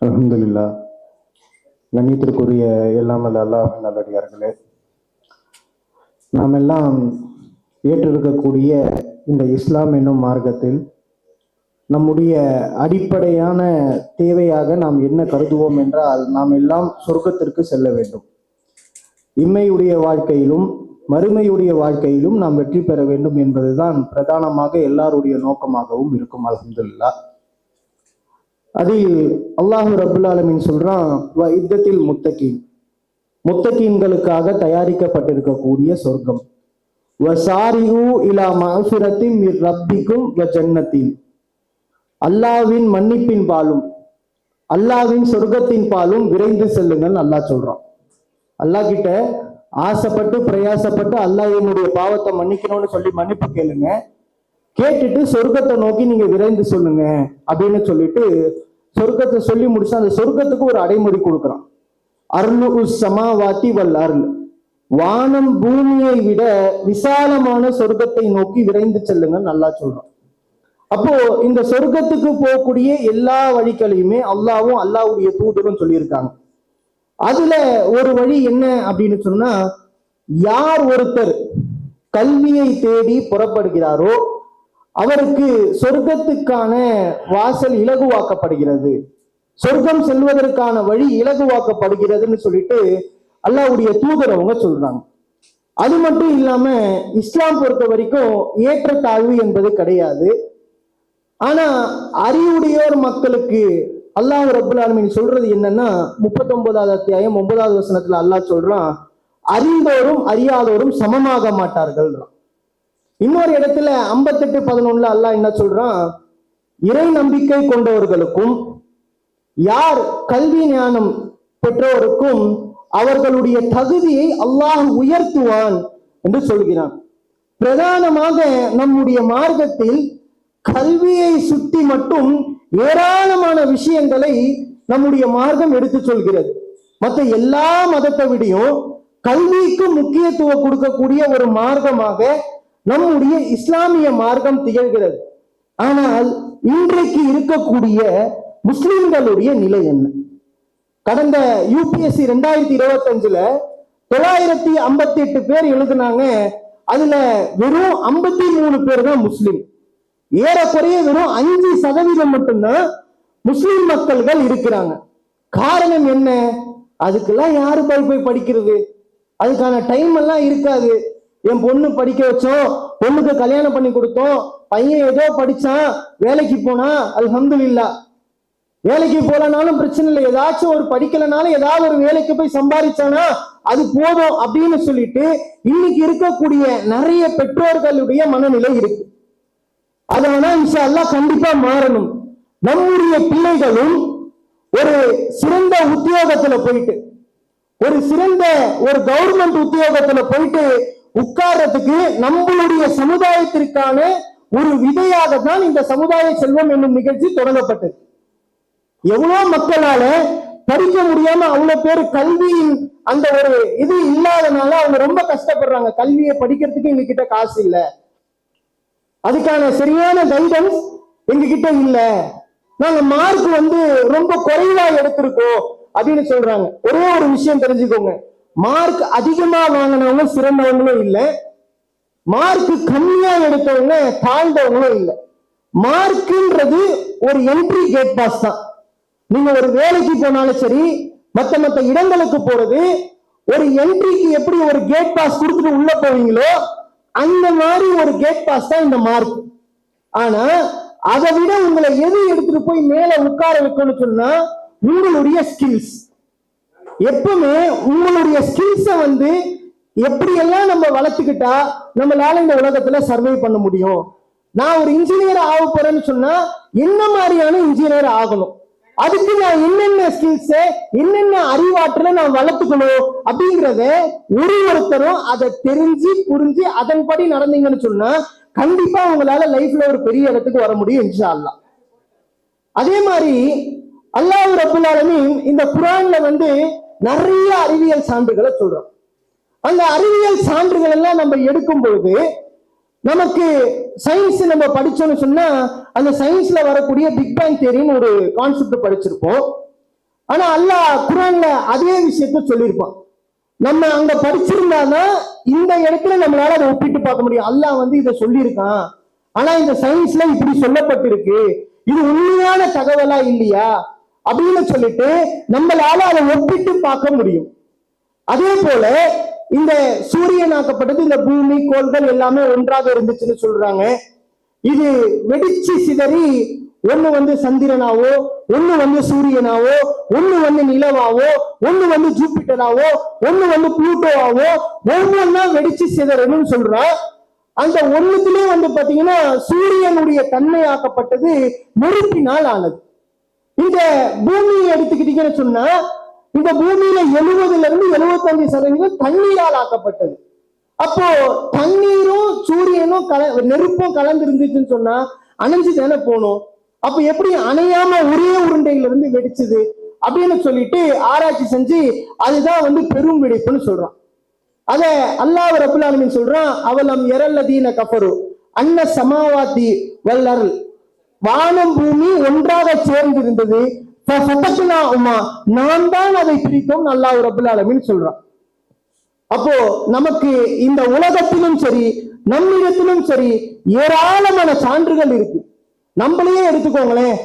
அல்ஹம்துலில்லாஹ். கண்ணியத்திற்குரிய எல்லாம் வல்ல அல்லாஹ்வின் நல்லடியார்களே, நாம் எல்லாம் ஏற்றிருக்கக்கூடிய இந்த இஸ்லாம் என்னும் மார்க்கத்தில் நம்முடைய அடிப்படையான தேவையாக நாம் என்ன கருதுவோம் என்றால், நாம் எல்லாம் சொர்க்கத்திற்கு செல்ல வேண்டும். இம்மையுடைய வாழ்க்கையிலும் மறுமையுடைய வாழ்க்கையிலும் நாம் வெற்றி பெற வேண்டும் என்பதுதான் பிரதானமாக எல்லாருடைய நோக்கமாகவும் இருக்கும். அல்ஹம்துலில்லாஹ். அதில் அல்லாஹு ரப்புல் ஆலமீன் சொல்றான், இத்தத்தில் முத்தகீன்களுக்காக தயாரிக்கப்பட்டிருக்கக்கூடிய சொர்க்கம். வசாரிஉ இலா மஃபிரத்தின் மிர் ரப்பிக்கும் வ ஜன்னத்தின். அல்லாஹ்வின் மன்னிப்பின் பாலும் அல்லாஹ்வின் சொர்க்கத்தின் பாலும் விரைந்து செல்லுங்கள் அல்லாஹ் சொல்றான். அல்லாஹ் கிட்ட ஆசைப்பட்டு பிரயாசப்பட்டு அல்லாஹ் என்னுடைய பாவத்தை மன்னிக்கணும்னு சொல்லி மன்னிப்பு கேளுங்க, கேட்டுட்டு சொர்க்கத்தை நோக்கி நீங்க விரைந்து சொல்லுங்க அப்படின்னு சொல்லிட்டு சொர்க்கத்தை சொல்லி முடிச்சா அந்த சொர்க்கத்துக்கு ஒரு அடைமொழி கொடுக்குறான். அருளு சமாவாத்தி வல் அருள். வானம் பூமியை விட விசாலமான சொர்க்கத்தை நோக்கி விரைந்து செல்லுங்க நல்லா சொல்றான். அப்போ இந்த சொர்க்கத்துக்கு போகக்கூடிய எல்லா வழிகளையுமே அல்லாவும் அல்லாவுடைய தூதரும் சொல்லியிருக்காங்க. அதுல ஒரு வழி என்ன அப்படின்னு சொன்னா, யார் ஒருத்தர் கல்வியை தேடி புறப்படுகிறாரோ அவருக்கு சொர்க்கத்துக்கான வாசல் இலகுவாக்கப்படுகிறது, சொர்க்கம் செல்வதற்கான வழி இலகுவாக்கப்படுகிறதுன்னு சொல்லிட்டு அல்லாஹ்வுடைய தூதர் அவங்க சொல்றாங்க. அது மட்டும் இல்லாம இஸ்லாம் பொறுத்த வரைக்கும் ஏற்றத்தாழ்வு என்பது கிடையாது. ஆனா அறிவுடையோர் மக்களுக்கு அல்லாஹ் ரப்புல் ஆலமீன் சொல்றது என்னன்னா, 39வது அத்தியாயம் 9வது வசனத்துல அல்லாஹ் சொல்றான், அறிந்தோரும் அறியாதோரும் சமமாக மாட்டார்கள். இன்னொரு இடத்துல 58:11 அல்லாஹ் என்ன சொல்றான், இறை நம்பிக்கை கொண்டவர்களுக்கும் யார் கல்வி ஞானம் பெற்றோருக்கும் அவர்களுடைய தகுதியை அல்லாஹ் உயர்த்துவான் என்று சொல்கிறான். பிரதானமாக நம்முடைய மார்க்கத்தில் கல்வியை சுற்றி மட்டும் ஏராளமான விஷயங்களை நம்முடைய மார்க்கம் எடுத்து சொல்கிறது. மற்ற எல்லா மதத்தை விடையும் கல்விக்கு முக்கியத்துவம் கொடுக்கக்கூடிய ஒரு மார்க்கமாக நம்முடைய இஸ்லாமிய மார்க்கம் திகழ்கிறது. ஆனால் இன்றைக்கு இருக்கக்கூடிய முஸ்லிம்களுடைய நிலை என்ன? கடந்த UPSC 2025ல 958 பேர் எழுதினாங்க. அதுல வெறும் 53 பேர் தான் முஸ்லிம். ஏறக்குறைய வெறும் 5% மட்டும்தான் முஸ்லிம் மக்கள்கள் இருக்கிறாங்க. காரணம் என்ன? அதுக்கெல்லாம் யாரு போய் படிக்கிறது? அதுக்கான டைம் எல்லாம் இருக்காது. என் பொண்ணு படிக்க வச்சோம், பொண்ணுக்கு கல்யாணம் பண்ணி கொடுத்தோம், பையன் ஏதோ படிச்சான், வேலைக்கு போனா அல்ஹம்துலில்லாஹ். வேலைக்கு போலனாலும் பிரச்சனை இல்லை, ஏதாச்சும் ஒரு படிக்கலனாலும் ஏதாவது ஒரு வேலைக்கு போய் சம்பாதிச்சானா அது போதும் அப்படின்னு சொல்லிட்டு இன்னைக்கு இருக்கக்கூடிய நிறைய பெற்றோர்களுடைய மனநிலை இருக்கு. அதனால இன்ஷா அல்லாஹ் கண்டிப்பா மாறணும். நம்முடைய பிள்ளைகளும் ஒரு சிறந்த உத்தியோகத்துல போயிட்டு, ஒரு சிறந்த ஒரு கவர்மெண்ட் உத்தியோகத்துல போயிட்டு உட்கார்றதுக்கு நம்மளுடைய சமுதாயத்திற்கான ஒரு விதையாக தான் இந்த சமுதாய செல்வம் என்னும் நிகழ்ச்சி தொடங்கப்பட்டது. எவ்வளவு மக்களால படிக்க முடியாம அவ்வளவு பேர் கல்வியின் அந்த ஒரு இது இல்லாதனால அவங்க ரொம்ப கஷ்டப்படுறாங்க. கல்வியை படிக்கிறதுக்கு எங்க கிட்ட காசு இல்ல, அதுக்கான சரியான கைடன்ஸ் எங்க கிட்ட இல்ல, நாங்க மார்க் ரொம்ப குறைவா எடுத்திருக்கோம் அப்படின்னு சொல்றாங்க. ஒரே ஒரு விஷயம் தெரிஞ்சுக்கோங்க, மார்க் அதிகமா வாங்கினவங்க சிறந்தவங்களும் இல்ல, மார்க் கம்மியா எடுத்தவங்க தாழ்ந்தவங்களும் இல்ல. மார்க்ன்றது ஒரு என்ட்ரி கேட் பாஸ் தான். நீங்க ஒரு வேலைக்கு போனாலும் சரி, மத்த இடங்களுக்கு போறது ஒரு என்ட்ரிக்கு எப்படி ஒரு கேட் பாஸ் கொடுத்துட்டு உள்ள போவீங்களோ அந்த மாதிரி ஒரு கேட் பாஸ் தான் இந்த மார்க். ஆனா அதை விட உங்களை எது எடுத்துட்டு போய் மேல உட்கார வைக்கணும்னு சொன்னா உங்களுடைய ஸ்கில்ஸ். எப்பவுமே உங்களுடைய ஸ்கில்ஸை எப்படி எல்லாம் நம்ம வளர்த்துக்கிட்டா நம்மளால இந்த உலகத்துல சர்வை பண்ண முடியும். நான் ஒரு இன்ஜினியர் ஆக போறேன்னு சொன்னா என்ன மாதிரியான இன்ஜினியர் ஆகணும், அதுக்கு நான் என்னென்ன ஸ்கில்ஸ் என்னென்ன அறிவாற்றலை நான் வளர்த்துக்கணும் அப்படிங்கிறத ஒருத்தரும் அதை தெரிஞ்சு புரிஞ்சு அதன்படி நடந்தீங்கன்னு சொன்னா கண்டிப்பா உங்களால லைஃப்ல ஒரு பெரிய இடத்துக்கு வர முடியும் இன்ஷா அல்லாஹ். அதே மாதிரி அல்லாஹ் ரப்புல் ஆலமீன் இந்த குர்ஆன்ல நிறைய அறிவியல் சான்றுகளை சொல்றோம். அந்த அறிவியல் சான்றுகள் எல்லாம் நம்ம எடுக்கும் பொழுது நமக்கு சயின்ஸ் நம்ம படிச்சோம்னு சொன்னா அந்த சயின்ஸ்ல வரக்கூடிய பிக் பேங் தியரின்னு ஒரு கான்செப்ட் படிச்சிருப்போம். ஆனா அல்லாஹ் குர்ஆன்ல அதே விஷயத்த சொல்லியிருப்பான். நம்ம அங்க படிச்சிருந்தாதான் இந்த இடத்துல நம்மளால அதை ஒப்பிட்டு பார்க்க முடியும். அல்லாஹ் இதை சொல்லியிருக்கான், ஆனா இந்த சயின்ஸ்ல இப்படி சொல்லப்பட்டிருக்கு, இது உண்மையான தகவலா இல்லையா அப்படின்னு சொல்லிட்டு நம்மளால அதை ஒப்பிட்டு பார்க்க முடியும். அதே போல இந்த சூரியனாக்கப்பட்டது, இந்த பூமி கோள்கள் எல்லாமே ஒன்றாக இருந்துச்சுன்னு சொல்றாங்க. இது வெடிச்சு சிதறி ஒண்ணு சந்திரனாவோ, ஒண்ணு சூரியனாவோ, ஒண்ணு நிலவாவோ, ஒண்ணு ஜூபிட்டராவோ, ஒண்ணு புளூட்டோவாவோ ஒவ்வொன்னா வெடிச்சு சிதறன்னு சொல்றான். அந்த ஒண்ணுத்திலே பாத்தீங்கன்னா சூரியனுடைய தன்மையாக்கப்பட்டது நெருப்பினால் ஆனது. இந்த பூமியை எடுத்துக்கிட்டீங்கன்னு சொன்னா இந்த பூமியில 70% தண்ணீரால் ஆக்கப்பட்டது. அப்போ தண்ணீரும் சூரியனும் நெருப்பும் கலந்து இருந்துச்சுன்னு சொன்னா அணைஞ்சு தானே போகணும். அப்ப எப்படி அணையாம ஒரே உருண்டையில இருந்து வெடிச்சது அப்படின்னு சொல்லிட்டு ஆராய்ச்சி செஞ்சு அதுதான் பெரும் வெடிப்புன்னு சொல்றான். அத அல்லாஹ் ரப்புல் ஆலமீன் சொல்றான், அவலம் யரல்லதீன கஃபரு அன்ன சமாவாதி வல்லர், வானம் பூமி ஒன்றாக சேர்ந்து இருந்தது, நாம் தான் அதை பிரித்தோம் அல்லாஹ் ரப்புல் ஆலமீன் சொல்றான். அப்போ நமக்கு இந்த உலகத்திலும் சரி நம்மிடத்திலும் சரி ஏராளமான சான்றுகள் இருக்கு. நம்மளையே எடுத்துக்கோங்களேன்,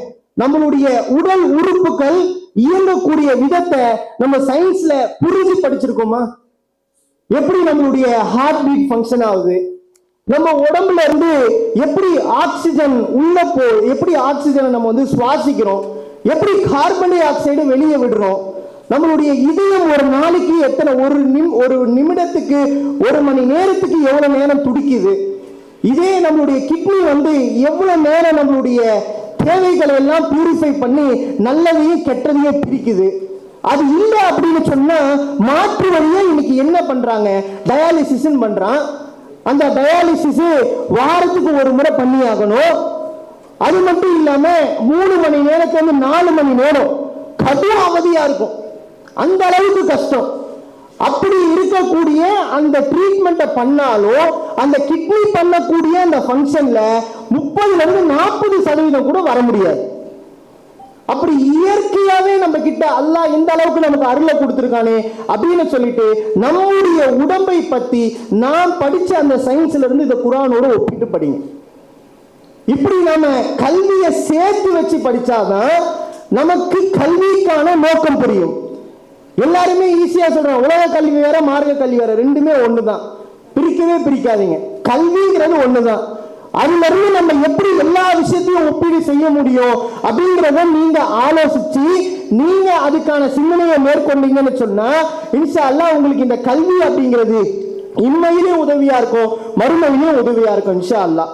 நம்மளுடைய உடல் உறுப்புகள் இயங்கக்கூடிய விதத்தை நம்ம சயின்ஸ்ல புரிஞ்சு படிச்சிருக்கோமா? எப்படி நம்மளுடைய ஹார்ட் பீட் ஃபங்க்ஷன் ஆகுது, நம்ம உடம்புல இருந்து எப்படி ஆக்சிஜன் உள்ள எப்படி ஆக்சிஜனை நம்ம சுவாசிக்கிறோம், எப்படி கார்பன் டை ஆக்சைடு வெளியே விடுறோம், நம்மளுடைய இதயம் ஒரு நாளைக்கு எத்தனை ஒரு நிமிடத்துக்கு 1 மணி நேரத்துக்கு எவ்வளவு நேரம் துடிக்குது, இதே நம்மளுடைய கிட்னி எவ்வளவு நேரம் நம்மளுடைய தேவைகளை எல்லாம் பியூரிஃபை பண்ணி நல்லதையும் கெட்டதையும் பிரிக்குது. அது இல்லை அப்படின்னு சொன்னா மாற்று வழியை இன்னைக்கு என்ன பண்றாங்க, டயாலிசிஸ் பண்றான். அந்த டயாலிசிஸ் வாரத்துக்கு ஒரு முறை பண்ணி ஆகணும். அது மட்டும் இல்லாம 3 மணி நேரத்துக்கு 4 மணி நேரம் கடும் அவதியா இருக்கும். அந்த அளவுக்கு கஷ்டம். அப்படி இருக்கக்கூடிய அந்த ட்ரீட்மெண்ட்டை பண்ணாலும் அந்த கிட்னி பண்ணக்கூடிய அந்த ஃபங்க்ஷன்ல 30% கூட வர முடியாது. அப்படி இயற்கையாவே நம்ம கிட்ட அல்லாஹ் இந்த அளவுக்கு நமக்கு அருளை கொடுத்திருக்கானே அப்படின்னு சொல்லிட்டு நம்முடைய உடம்பை பத்தி நாம் படிச்ச அந்த சயின்ஸ்ல இருந்து இந்த குர்ஆனோட ஒப்பிட்டு படிங்க. இப்படி நாம கல்வியை சேர்த்து வச்சு படிச்சாதான் நமக்கு கல்விக்கான நோக்கம் புரியும். எல்லாருமே ஈஸியா சொல்றாங்க, உலக கல்வி வேற மார்க்க கல்வி வேற, ரெண்டுமே ஒண்ணுதான், பிரிக்கவே பிரிக்காதீங்க. கல்விங்கிறது ஒண்ணுதான். அதுல இருந்து நம்ம எப்படி எல்லா விஷயத்தையும் ஒப்பீடு செய்ய முடியும் அப்படிங்கிறத நீங்க ஆலோசிச்சு நீங்க அதுக்கான சிந்தனையை மேற்கொண்டீங்கன்னு சொன்னா இன்ஷா அல்லாஹ் உங்களுக்கு இந்த கல்வி அப்படிங்கிறது இம்மையிலே உதவியா இருக்கும், மறுமையிலே உதவியா இருக்கும் இன்ஷா அல்லாஹ்.